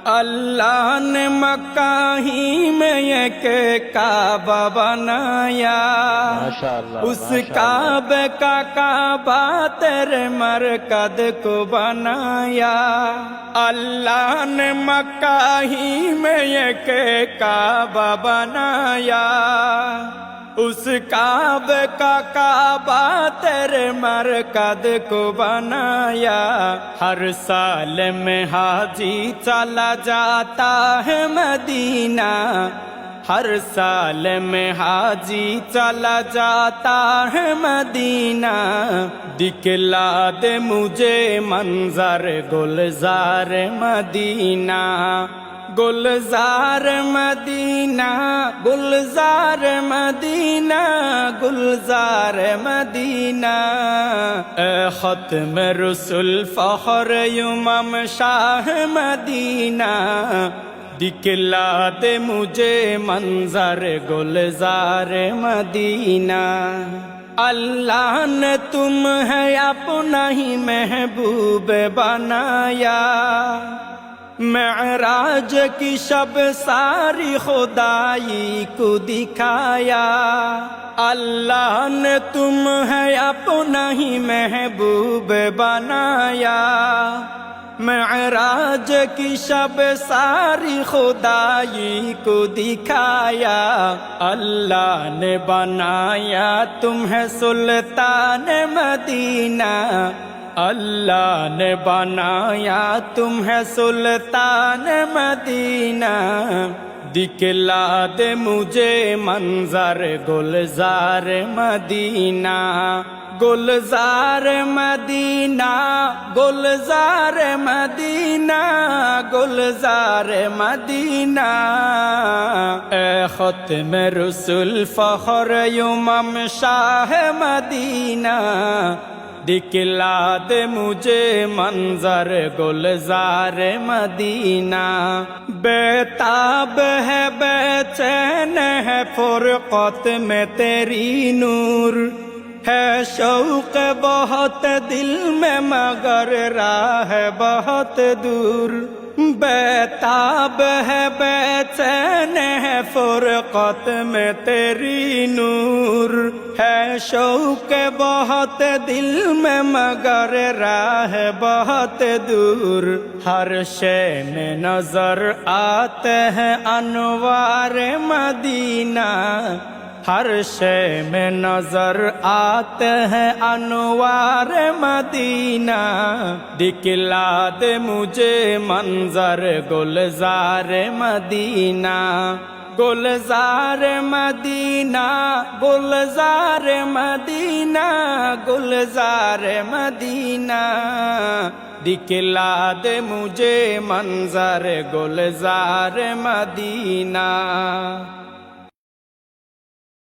اللہ نے مکہ ہی میں ایک کعبہ بنایا، اس کعبے کا کعبہ تیرے مرکز کو بنایا۔ اللہ نے مکہ ہی میں ایک کعبہ بنایا، اس کعبے کا کعبہ تیرے مرکز کو بنایا۔ ہر سال میں حاجی چلا جاتا ہے مدینہ، ہر سال میں حاجی چلا جاتا ہے مدینہ۔ دکھلا دے مجھے منظر گلزار مدینہ، گلزار مدینہ، گلزار مدینہ، گلزار مدینہ۔ اے ختم رسول فخر امم شاہ مدینہ، دکھلا دے مجھے منظر گلزار مدینہ۔ اللہ نے تمہیں اپنا ہی محبوب بنایا، معراج کی شب ساری خدائی کو دکھایا۔ اللہ نے تمہیں اپنا ہی محبوب بنایا، معراج کی شب ساری خدائی کو دکھایا۔ اللہ نے بنایا تمہیں سلطان مدینہ، اللہ نے بنایا تمہیں سلطان مدینہ۔ دکھلا دے مجھے منظر گلزار مدینہ، گلزار مدینہ، گلزار مدینہ، گلزار مدینہ۔ اے ختم رسول فخر امم شاہ مدینہ، دکھلا دے مجھے منظر گلزار مدینہ۔ بیتاب ہے بے چین ہے فرقت میں تیری نور، ہے شوق بہت دل میں مگر راہ بہت دور۔ بیتاب ہے بے چین ہے فرقت میں تیری نور، ہے شوق بہت دل میں مگر راہ بہت دور۔ ہر شے میں نظر آتے ہیں انوار مدینہ، ہر شے میں نظر آتے ہیں انوار مدینہ۔ دکھلا دے مجھے منظر گلزار مدینہ، گلزار مدینہ، گلزار مدینہ، گلزار مدینہ۔ دکھلا دے مجھے منظر گلزار مدینہ۔